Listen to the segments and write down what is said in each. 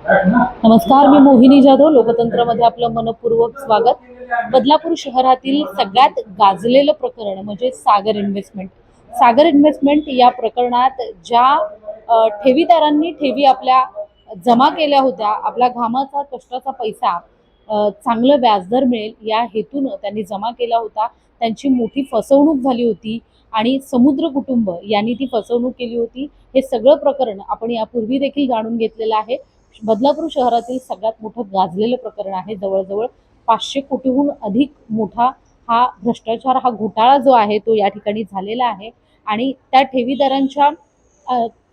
नमस्कार, मी मोहिनी जाधव. लोकतंत्रमध्ये आपलं मनपूर्वक स्वागत. बदलापूर शहरातील सगळ्यात गाजलेलं प्रकरण म्हणजे सागर इन्व्हेस्टमेंट. सागर इन्व्हेस्टमेंट या प्रकरणात ज्या ठेवीदारांनी ठेवी आपल्या जमा केल्या होत्या, आपल्या घामाचा कष्टाचा पैसा चांगलं व्याजदर मिळेल या हेतून त्यांनी जमा केला होता, त्यांची मोठी फसवणूक झाली होती आणि समुद्र कुटुंब यांनी ती फसवणूक केली होती. हे सगळं प्रकरण आपण यापूर्वी देखील जाणून घेतलेलं आहे. बदलापूर शहरातील सगळ्यात मोठं गाजलेलं प्रकरण आहे. जवळजवळ 500 कोटीहून अधिक मोठा हा भ्रष्टाचार, हा घोटाळा जो आहे तो या ठिकाणी झालेला आहे. आणि त्या ठेवीदारांच्या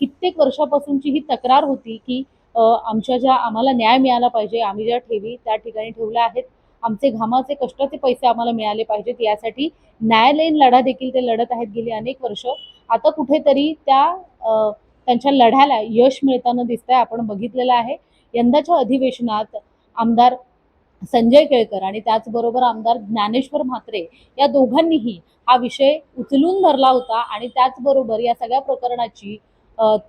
कित्येक वर्षापासूनची ही तक्रार होती की आम्हाला न्याय मिळाला पाहिजे, आम्ही ज्या ठेवी त्या ठिकाणी ठेवल्या आहेत, आमचे घामाचे कष्टाचे पैसे आम्हाला मिळाले पाहिजेत, यासाठी न्यायालयीन लढा देखील ते लढत आहेत गेली अनेक वर्ष. आता कुठेतरी त्यांच्या लढ्याला यश मिळताना दिसतंय. आपण बघितलेलं आहे यंदाच्या अधिवेशनात आमदार संजय केळकर आणि त्याचबरोबर आमदार ज्ञानेश्वर म्हात्रे या दोघांनीही हा विषय उचलून धरला होता आणि त्याचबरोबर या सगळ्या प्रकरणाची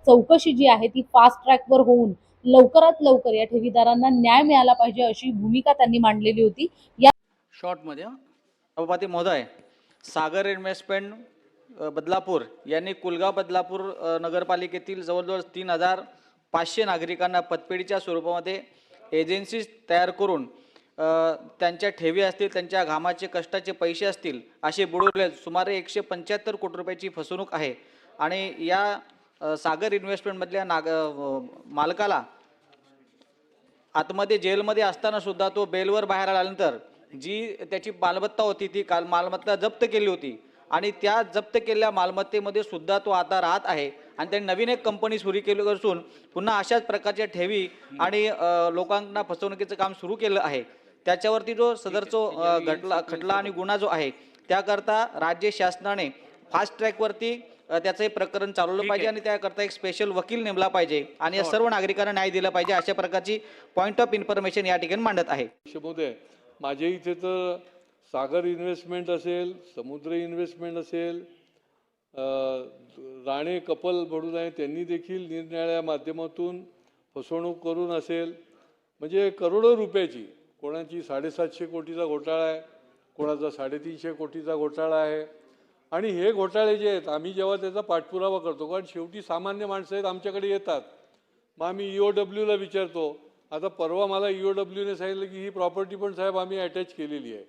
चौकशी जी आहे ती फास्ट ट्रॅकवर होऊन लवकरात लवकर या ठेवीदारांना न्याय मिळाला पाहिजे अशी भूमिका त्यांनी मांडलेली होती. या शॉर्टमध्ये सभापती महोदय, सागर इन्व्हेस्टमेंट बदलापूर यांनी कुलगाव बदलापूर नगरपालिकेतील जवळजवळ 3500 नागरिकांना पतपेढीच्या स्वरूपामध्ये एजन्सीज तयार करून त्यांच्या ठेवी असतील, त्यांच्या घामाचे कष्टाचे पैसे असतील असे बुडवले. सुमारे 175 कोटी रुपयाची फसवणूक आहे आणि या सागर इन्व्हेस्टमेंटमधल्या मालकाला आतमध्ये जेलमध्ये असताना सुद्धा तो बेलवर बाहेर आल्यानंतर जी त्याची मालमत्ता होती ती मालमत्ता जप्त केली होती आणि त्या जप्त केलेल्या मालमत्तेमध्ये सुद्धा तो आता राहत आहे आणि त्यांनी नवीन एक कंपनी सुरू केली असून पुन्हा अशाच प्रकारच्या ठेवी आणि लोकांना फसवणुकीचं काम सुरू केलं आहे. त्याच्यावरती जो सदरचा खटला आणि गुन्हा जो आहे त्याकरता राज्य शासनाने फास्ट ट्रॅकवरती त्याचं प्रकरण चालवलं पाहिजे आणि त्याकरता एक स्पेशल वकील नेमला पाहिजे आणि या सर्व नागरिकांना न्याय दिला पाहिजे अशा प्रकारची पॉइंट ऑफ इन्फॉर्मेशन या ठिकाणी मांडत आहे. माझ्या इथे तर सागर इन्व्हेस्टमेंट असेल, समुद्र इन्व्हेस्टमेंट असेल, राणे कपल म्हणून आहे त्यांनी देखील निरनिराळ्या माध्यमातून फसवणूक करून असेल, म्हणजे करोडो रुपयाची, कोणाची 750 कोटीचा घोटाळा आहे, कोणाचा 350 कोटीचा घोटाळा आहे. आणि हे घोटाळे जे आहेत आम्ही जेव्हा त्याचा पाठपुरावा करतो, कारण शेवटी सामान्य माणसं आहेत आमच्याकडे येतात, मग आम्ही EOWला विचारतो. आता परवा मला EOWने सांगितलं की ही प्रॉपर्टी पण साहेब आम्ही अटॅच केलेली आहे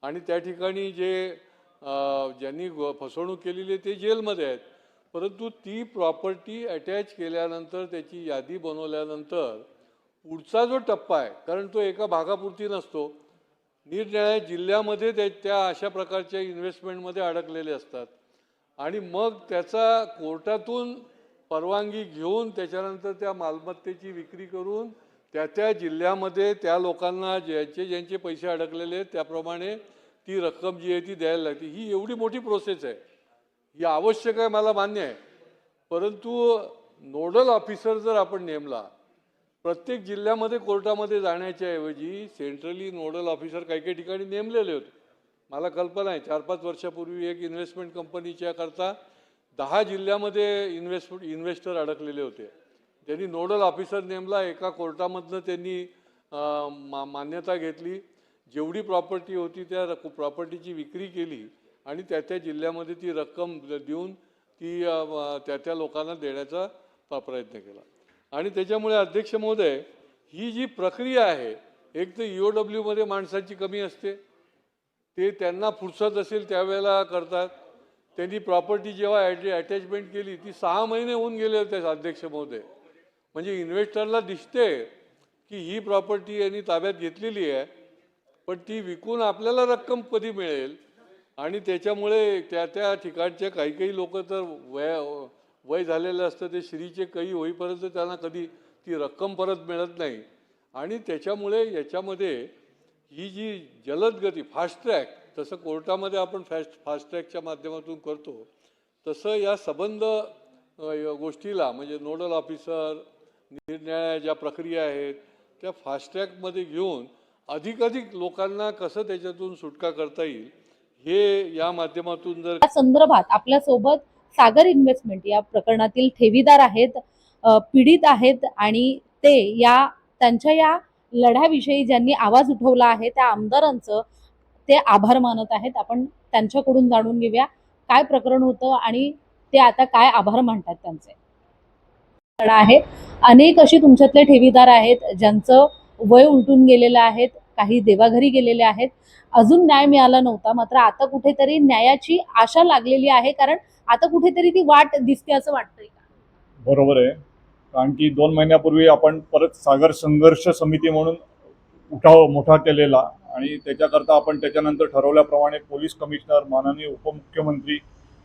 आणि त्या ठिकाणी ज्यांनी फसवणूक केलेली आहे ते जेलमध्ये आहेत. परंतु ती प्रॉपर्टी अटॅच केल्यानंतर त्याची यादी बनवल्यानंतर पुढचा जो टप्पा आहे, कारण तो एका भागापुरती नसतो, निरनिराळ्या जिल्ह्यामध्ये त्या अशा प्रकारच्या इन्व्हेस्टमेंटमध्ये अडकलेले असतात आणि मग त्याचा कोर्टातून परवानगी घेऊन त्याच्यानंतर त्या मालमत्तेची विक्री करून त्या जिल्ह्यामध्ये त्या लोकांना ज्यांचे पैसे अडकलेले आहेत त्याप्रमाणे ती रक्कम जी आहे ती द्यायला लागते. ही एवढी मोठी प्रोसेस आहे, ही आवश्यक आहे, मला मान्य आहे. परंतु नोडल ऑफिसर जर आपण नेमला, प्रत्येक जिल्ह्यामध्ये कोर्टामध्ये जाण्याच्या ऐवजी सेंट्रली नोडल ऑफिसर काही ठिकाणी नेमलेले होते. मला कल्पना आहे 4-5 वर्षापूर्वी एक इन्व्हेस्टमेंट कंपनीच्या करता 10 जिल्ह्यामध्ये इन्व्हेस्टर अडकलेले होते. त्यांनी नोडल ऑफिसर नेमला, एका कोर्टामधनं त्यांनी मान्यता घेतली, जेवढी प्रॉपर्टी होती त्या प्रॉपर्टीची विक्री केली आणि त्या जिल्ह्यामध्ये ती रक्कम देऊन ती त्या लोकांना देण्याचा प्रयत्न केला. आणि त्याच्यामुळे अध्यक्ष महोदय, ही जी प्रक्रिया आहे, एक तर EOWमध्ये माणसाची कमी असते, ते त्यांना फुरसत असेल त्यावेळेला करतात. त्यांनी प्रॉपर्टी जेव्हा अटॅचमेंट केली ती 6 महिने होऊन गेले होते अध्यक्ष महोदय. म्हणजे इन्व्हेस्टरला दिसते की ही प्रॉपर्टी यांनी ताब्यात घेतलेली आहे, पण ती विकून आपल्याला रक्कम कधी मिळेल. आणि त्याच्यामुळे त्या ठिकाणचे काही लोक तर वय झालेलं असतं, ते श्रीचे काही होईपर्यंत त्यांना कधी ती रक्कम परत मिळत नाही. आणि त्याच्यामुळे याच्यामध्ये ही जी जलद गती, फास्ट ट्रॅक, तसं कोर्टामध्ये आपण फास्ट ट्रॅकच्या माध्यमातून करतो, तसं या संबंध गोष्टीला म्हणजे नोडल ऑफिसर, निरनिराळ्या ज्या प्रक्रिया आहेत त्या फास्ट ट्रॅकमध्ये घेऊन अधिकाधिक लोकांना कसं त्याच्यातून सुटका करता येईल हे या माध्यमातून जर. या संदर्भात आपल्यासोबत सागर इन्व्हेस्टमेंट या प्रकरणातील ठेवीदार आहेत, पीडित आहेत आणि ते या त्यांच्या या लढ्याविषयी ज्यांनी आवाज उठवला आहे त्या आमदारांचं ते आभार मानत आहेत. आपण त्यांच्याकडून जाणून घेऊया काय प्रकरण होतं आणि ते आता काय आभार मानतात त्यांचे. लढा आहे, अनेक अशी तुमच्यातले ठेवीदार आहेत ज्यांचं वय उलटून गेलेलं आहे, काही देवाघरी गेलेले आहेत, अजून न्याय मिळाला नव्हता. मात्र आता कुठेतरी न्यायाची आशा लागलेली आहे, कारण आता कुठेतरी ती वाट दिसते असं वाटतंय का? बरोबर आहे. कारण की 2 महिन्यापूर्वी आपण परत सागर संघर्ष समिती म्हणून उठाव मोठा केलेला आणि त्याच्याकरता आपण त्याच्यानंतर ठरवल्याप्रमाणे पोलीस कमिशनर, माननीय उपमुख्यमंत्री,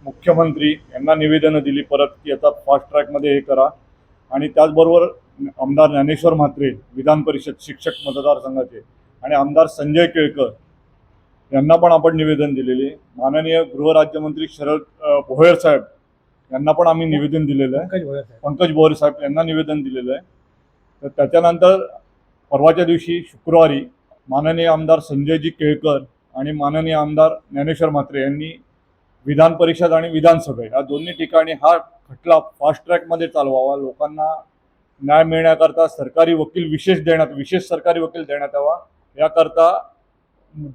मुख्यमंत्री यांना निवेदनं दिली परत की आता फास्ट ट्रॅकमध्ये हे करा. आणि त्याचबरोबर आमदार ज्ञानेश्वर म्हात्रे विधान परिषद शिक्षक मतदारसंघाचे आणि आमदार संजय केळकर यांना पण आपण निवेदन दिलेले. माननीय गृहराज्यमंत्री शरद भोयर साहेब यांना पण आम्ही निवेदन दिलेलं आहे. पंकज भोयर साहेब यांना निवेदन दिलेलं आहे. तर त्याच्यानंतर परवाच्या दिवशी शुक्रवारी माननीय आमदार संजयजी केळकर आणि माननीय आमदार ज्ञानेश्वर म्हात्रे यांनी विधान परिषद आणि विधानसभा या दोन्ही ठिकाणी हा खटला फास्ट ट्रॅकमध्ये चालवावा, लोकांना न्याय मिळण्याकरता विशेष सरकारी वकील देण्यात यावा याकरता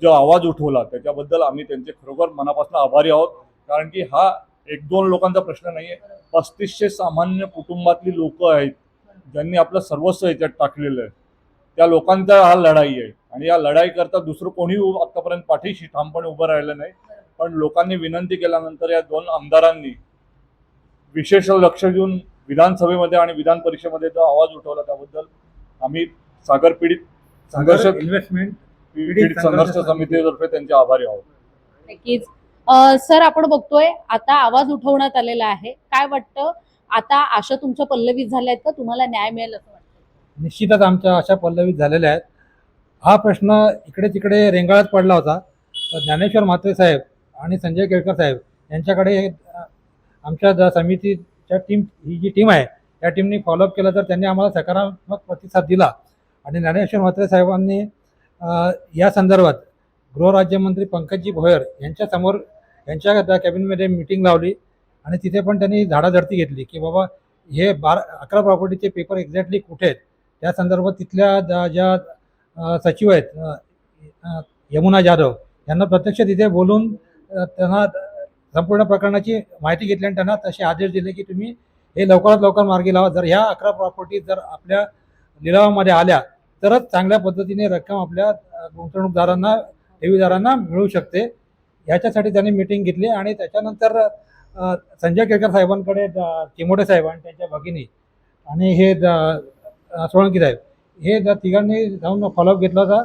जो आवाज उठवला त्याच्याबद्दल आम्ही त्यांचे खरोखर मनापासून आभारी आहोत. कारण की हा 1-2 लोकांचा प्रश्न नाही आहे, 3500 सामान्य कुटुंबातली लोक आहेत ज्यांनी आपलं सर्वस्व याच्यात टाकलेलं आहे. त्या लोकांचा हा लढाई आहे आणि या लढाईकरता दुसरं कोणी आतापर्यंत पाठीशी ठामपणे उभं राहिलं नाही. पण लोकांनी विनंती केल्यानंतर या 2 आमदारांनी विशेष लक्ष देऊन विधानसभेमध्ये आणि विधान परिषदेमध्ये जो आवाज उठवला त्याबद्दल आम्ही सागर पीडित संघर्ष समितीतर्फे त्यांचे आभारी आहोत. नक्कीच. सर, आपण बघतोय आता आवाज उठवण्यात आलेला आहे. काय वाटतं, आता आशा तुमच्या पल्लवीत झाल्या आहेत का? तुम्हाला न्याय मिळेल असं वाटतं? निश्चितच आमच्या आशा पल्लवीत झालेल्या आहेत. हा प्रश्न इकडे तिकडे रेंगाळत पडला होता. तर ज्ञानेश्वर म्हात्रे साहेब आणि संजय केळकर साहेब यांच्याकडे आमच्या समितीच्या ही जी टीम आहे या टीमने फॉलोअप केलं, तर त्यांनी आम्हाला सकारात्मक प्रतिसाद दिला. आणि ज्ञानेश्वर म्हात्रे साहेबांनी या संदर्भात गृहराज्यमंत्री पंकजजी भोयर यांच्यासमोर यांच्या कॅबिनमध्ये मीटिंग लावली आणि तिथे पण त्यांनी झाडाझडती घेतली की बाबा हे 11 प्रॉपर्टीचे पेपर एक्झॅक्टली कुठे आहेत त्या संदर्भात तिथल्या ज्या सचिव आहेत यमुना जाधव यांना प्रत्यक्ष तिथे बोलून त्यांना संपूर्ण प्रकरणाची माहिती घेतली आणि त्यांना तसे आदेश दिले की तुम्ही हे लवकरात लवकर मार्गी लावा. जर ह्या 11 प्रॉपर्टी जर आपल्या लिलावामध्ये आल्या तरच चांगल्या पद्धतीने रक्कम आपल्या गुंतवणूकदारांना, ठेवीदारांना मिळू शकते. याच्यासाठी त्यांनी मीटिंग घेतली आणि त्याच्यानंतर संजय केळकर साहेबांकडे चिमोटे साहेब आणि त्यांच्या भगिनी आणि हे सोळंकी साहेब हे तिघांनी जाऊन फॉलोअप घेतला होता.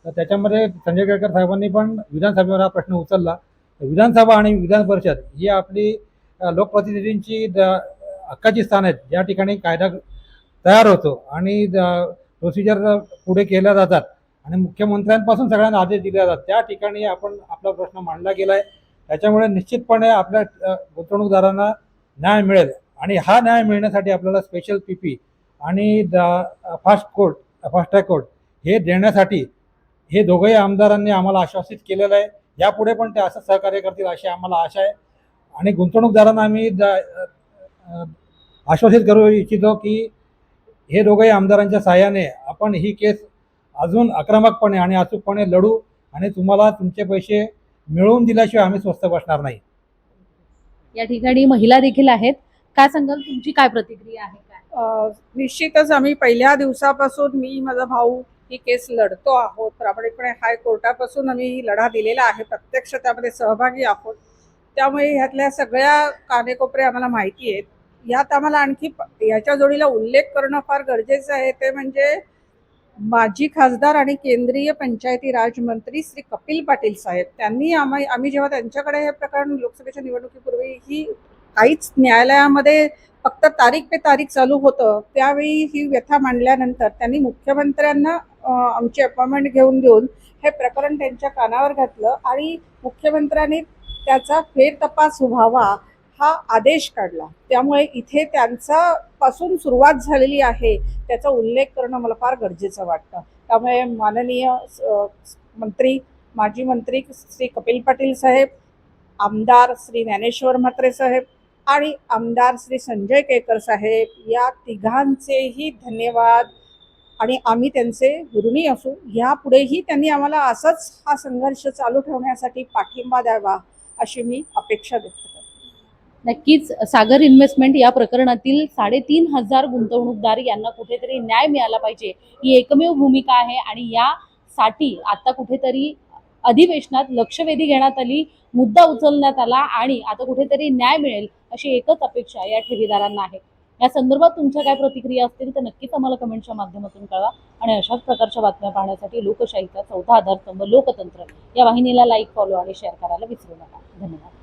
तर त्याच्यामध्ये संजय केळकर साहेबांनी पण विधानसभेवर हा प्रश्न उचलला. विधानसभा आणि विधान परिषद ही आपली लोकप्रतिनिधींची हक्काची स्थान आहेत, ज्या ठिकाणी कायदा तयार होतो आणि प्रोसिजर पुढे केल्या जातात आणि मुख्यमंत्र्यांपासून सगळ्यांना आदेश दिले जातात. त्या ठिकाणी आपण आपला प्रश्न मांडला गेला आहे. त्याच्यामुळे निश्चितपणे आपल्या गुंतवणूकदारांना न्याय मिळेल आणि हा न्याय मिळण्यासाठी आपल्याला स्पेशल PP आणि फास्ट ट्रॅक कोर्ट हे देण्यासाठी हे दोघंही आमदारांनी आम्हाला आश्वासित केलेलं आहे. यापुढे पण ते असं सहकार्य करतील अशी आम्हाला आशा आहे. आणि गुंतवणूकदारांना आम्ही आश्वासित करू इच्छितो की हे दोघंही आमदारांच्या सहाय्याने आपण ही केस अजून आक्रमकपणे आणि अचूकपणे लढू आणि तुम्हाला तुमचे पैसे मिळवून दिल्याशिवाय आम्ही स्वस्थ बसणार नाही. या ठिकाणी महिला देखील आहेत. काय सांगाल, तुमची काय प्रतिक्रिया आहे? काय निश्चितच आम्ही पहिल्या दिवसापासून मी माझा भाऊ ही केस लढतो आहोत. प्रामाणिकपणे हायकोर्टापासून आम्ही ही लढा दिलेला आहे, प्रत्यक्ष त्यामध्ये सहभागी आहोत. त्यामुळे ह्यातल्या सगळ्या कानेकोपरे आम्हाला माहिती आहेत. यात आम्हाला आणखी याच्या जोडीला उल्लेख करणं फार गरजेचं आहे, ते म्हणजे माजी खासदार आणि केंद्रीय पंचायती राज मंत्री श्री कपिल पाटील साहेब त्यांनी आम्ही जेव्हा त्यांच्याकडे हे प्रकरण लोकसभेच्या निवडणुकीपूर्वी ही काहीच न्यायालयामध्ये फक्त तारीख पे तारीख चालू होतं, त्यावेळी ही व्यथा मांडल्यानंतर त्यांनी मुख्यमंत्र्यांना आमची अपॉइंटमेंट देऊन हे प्रकरण त्यांच्या कानावर घातलं आणि मुख्यमंत्र्यांनी त्याचा फेरतपास व्हावा हा आदेश काढला. त्यामुळे इथे त्यांचा पासून सुरुवात झालेली आहे त्याचा उल्लेख करणं मला फार गरजेचं वाटतं. त्यामुळे माननीय माजी मंत्री श्री कपिल पाटील साहेब, आमदार श्री ज्ञानेश्वर म्हात्रे साहेब आणि आमदार श्री संजय केळकर साहेब या तिघांचेही धन्यवाद. आणि आम्ही त्यांचे ऋणी असू. यापुढेही त्यांनी आम्हाला असंच हा संघर्ष चालू ठेवण्यासाठी पाठिंबा द्यावा अशी मी अपेक्षा व्यक्त करते. नक्कीच सागर इन्व्हेस्टमेंट या प्रकरणातील 3,500 गुंतवणूकदार यांना कुठेतरी न्याय मिळाला पाहिजे ही एकमेव भूमिका आहे आणि यासाठी आता कुठेतरी अधिवेशनात लक्षवेधी घेण्यात आली, मुद्दा उचलण्यात आला आणि आता कुठेतरी न्याय मिळेल अशी एकच अपेक्षा या ठेवीदारांना आहे. या संदर्भात तुमच्या काय प्रतिक्रिया असतील तर नक्कीच आम्हाला कमेंटच्या माध्यमातून कळवा आणि अशाच प्रकारच्या बातम्या पाहण्यासाठी लोकशाहीचा चौथा आधारस्तंभ लोकतंत्र या वाहिनीला लाईक, फॉलो आणि शेअर करायला विसरू नका. धन्यवाद.